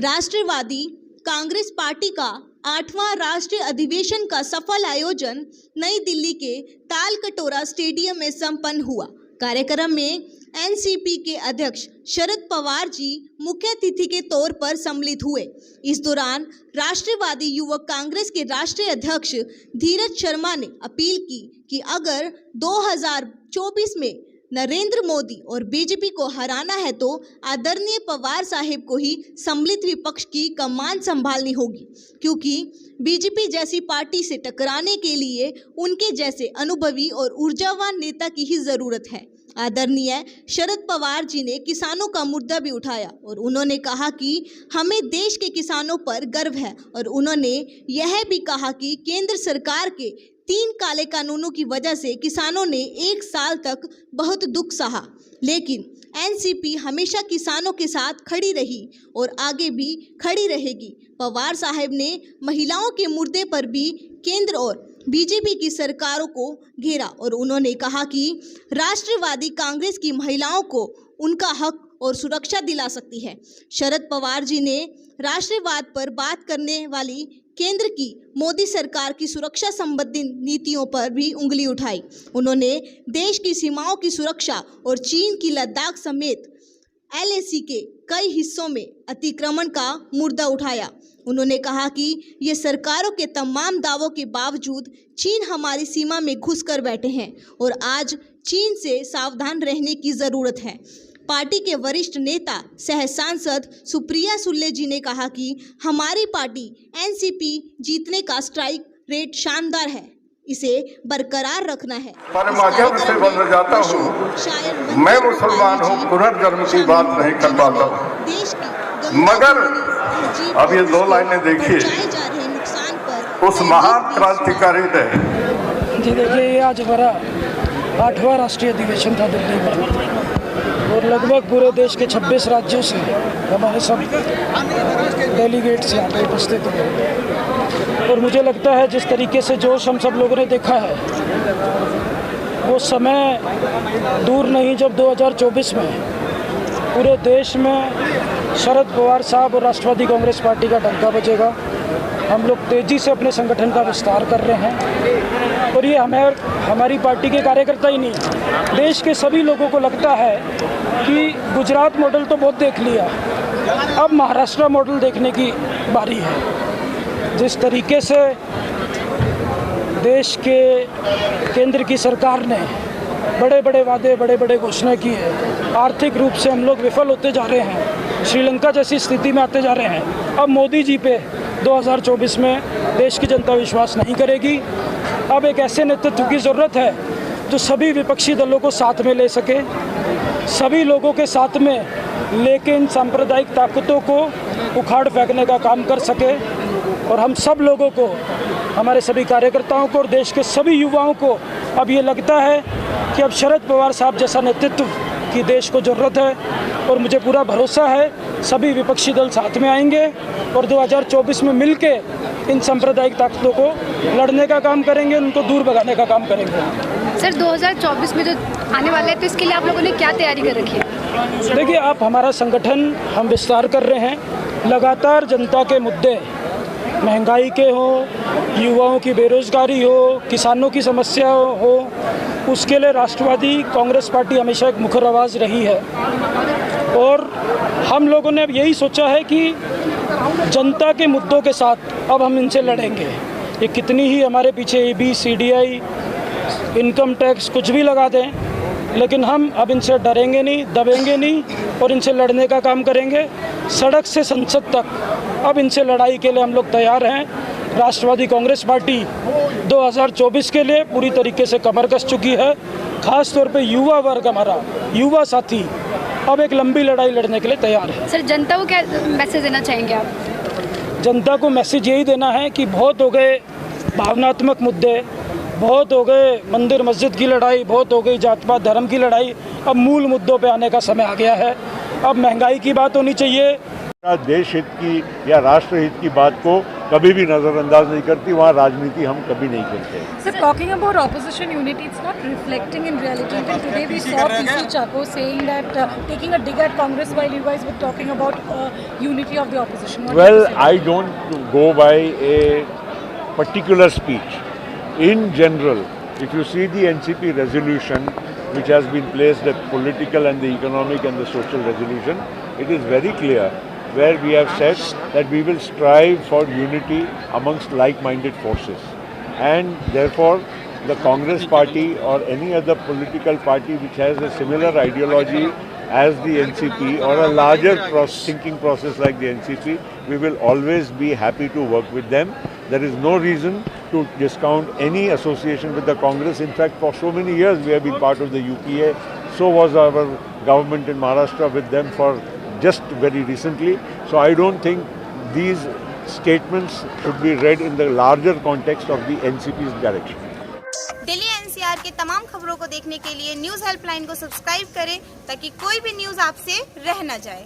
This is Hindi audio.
राष्ट्रवादी कांग्रेस पार्टी का 8वां राष्ट्रीय अधिवेशन का सफल आयोजन नई दिल्ली के तालकटोरा स्टेडियम में संपन्न हुआ। कार्यक्रम में एनसीपी के अध्यक्ष शरद पवार जी मुख्य अतिथि के तौर पर सम्मिलित हुए। इस दौरान राष्ट्रवादी युवक कांग्रेस के राष्ट्रीय अध्यक्ष धीरज शर्मा ने अपील की कि अगर 2024 में नरेंद्र मोदी और बीजेपी को हराना है तो आदरणीय पवार साहेब को ही सम्मिलित विपक्ष की कमान संभालनी होगी, क्योंकि बीजेपी जैसी पार्टी से टकराने के लिए उनके जैसे अनुभवी और ऊर्जावान नेता की ही जरूरत है। आदरणीय शरद पवार जी ने किसानों का मुद्दा भी उठाया और उन्होंने कहा कि हमें देश के किसानों पर गर्व है और उन्होंने यह भी कहा कि केंद्र सरकार के 3 काले कानूनों की वजह से किसानों ने 1 साल तक बहुत दुख सहा, लेकिन एनसीपी हमेशा किसानों के साथ खड़ी रही और आगे भी खड़ी रहेगी। पवार साहब ने महिलाओं के मुद्दे पर भी केंद्र और बीजेपी की सरकारों को घेरा और उन्होंने कहा कि राष्ट्रवादी कांग्रेस की महिलाओं को उनका हक और सुरक्षा दिला सकती है। शरद पवार जी ने राष्ट्रवाद पर बात करने वाली केंद्र की मोदी सरकार की सुरक्षा संबंधी नीतियों पर भी उंगली उठाई। उन्होंने देश की सीमाओं की सुरक्षा और चीन की लद्दाख समेत एलएसी के कई हिस्सों में अतिक्रमण का मुद्दा उठाया। उन्होंने कहा कि ये सरकारों के तमाम दावों के बावजूद चीन हमारी सीमा में घुसकर बैठे हैं और आज चीन से सावधान रहने की ज़रूरत है। पार्टी के वरिष्ठ नेता सह सांसद सुप्रिया सुले जी ने कहा कि हमारी पार्टी एनसीपी जीतने का स्ट्राइक रेट शानदार है, इसे बरकरार रखना है। पर मजहब से बदल जाता हूँ, मैं मुसलमान हूँ, पुनर्जन्म की बात नहीं कर पाता, मगर अब ये 2 लाइनें देखिए उस महान क्रांतिकारी ने। जी देखिए, ये आज हमारा 8वां राष्ट्रीय अधिवेशन था दिल्ली में और लगभग पूरे देश के 26 राज्यों से हमारे सब डेलीगेट्स यहाँ पे उपस्थित हुए और मुझे लगता है जिस तरीके से जोश हम सब लोगों ने देखा है वो समय दूर नहीं जब 2024 में पूरे देश में शरद पवार साहब और राष्ट्रवादी कांग्रेस पार्टी का डंका बजेगा। हम लोग तेज़ी से अपने संगठन का विस्तार कर रहे हैं और ये हमारी पार्टी के कार्यकर्ता ही नहीं, देश के सभी लोगों को लगता है कि गुजरात मॉडल तो बहुत देख लिया, अब महाराष्ट्र मॉडल देखने की बारी है। जिस तरीके से देश के केंद्र की सरकार ने बड़े बड़े वादे, बड़े बड़े घोषणा की है, आर्थिक रूप से हम लोग विफल होते जा रहे हैं, श्रीलंका जैसी स्थिति में आते जा रहे हैं। अब मोदी जी पे 2024 में देश की जनता विश्वास नहीं करेगी। अब एक ऐसे नेतृत्व की ज़रूरत है जो सभी विपक्षी दलों को साथ में ले सके, सभी लोगों के साथ में लेकिन सांप्रदायिक ताकतों को उखाड़ फेंकने का काम कर सके और हम सब लोगों को, हमारे सभी कार्यकर्ताओं को और देश के सभी युवाओं को अब ये लगता है कि अब शरद पवार साहब जैसा नेतृत्व की देश को ज़रूरत है और मुझे पूरा भरोसा है सभी विपक्षी दल साथ में आएंगे और 2024 में मिलके इन सांप्रदायिक ताकतों को लड़ने का काम करेंगे, उनको दूर भगाने का काम करेंगे। सर 2024 में जो आने वाला है तो इसके लिए आप लोगों ने क्या तैयारी कर रखी है? देखिए, आप हमारा संगठन हम विस्तार कर रहे हैं, लगातार जनता के मुद्दे, महंगाई के हो, युवाओं की बेरोजगारी हो, किसानों की समस्या हो, उसके लिए राष्ट्रवादी कांग्रेस पार्टी हमेशा एक मुखर आवाज़ रही है और हम लोगों ने अब यही सोचा है कि जनता के मुद्दों के साथ अब हम इनसे लड़ेंगे। ये कितनी ही हमारे पीछे ABCDI, इनकम टैक्स कुछ भी लगा दें, लेकिन हम अब इनसे डरेंगे नहीं, दबेंगे नहीं और इनसे लड़ने का काम करेंगे। सड़क से संसद तक अब इनसे लड़ाई के लिए हम लोग तैयार हैं। राष्ट्रवादी कांग्रेस पार्टी 2024 के लिए पूरी तरीके से कमर कस चुकी है। खास तौर पे युवा वर्ग, हमारा युवा साथी अब एक लंबी लड़ाई लड़ने के लिए तैयार है। सर जनता को क्या मैसेज देना चाहेंगे आप? जनता को मैसेज यही देना है कि बहुत हो गए भावनात्मक मुद्दे, बहुत हो गए मंदिर मस्जिद की लड़ाई, बहुत हो गई जात पात धर्म की लड़ाई, अब मूल मुद्दों पे आने का समय आ गया है। अब महंगाई की बात होनी चाहिए, देश हित की या राष्ट्र हित की बात को कभी भी नज़रअंदाज नहीं करती, वहाँ राजनीति हम कभी नहीं करते। Sir, talking about opposition unity, it's not reflecting in reality. Even today we saw PC Chacko saying that taking a dig at Congress while you guys were talking about unity of the opposition. What do you Well, say? I don't go by a particular speech. In general, if you see the NCP resolution, which has been placed, the political and the economic and the social resolution, it is very clear where we have said that we will strive for unity amongst like-minded forces. And therefore, the Congress party or any other political party which has a similar ideology as the NCP or a larger thinking process like the NCP, we will always be happy to work with them. There is no reason to discount any association with the Congress. In fact, for so many years we have been part of the UPA. So was our government in Maharashtra with them for just very recently. So I don't think these statements should be read in the larger context of the NCP's direction. Delhi NCR के तमाम खबरों को देखने के लिए न्यूज़ हेल्पलाइन को सब्सक्राइब करें ताकि कोई भी न्यूज़ आपसे रह न जाए।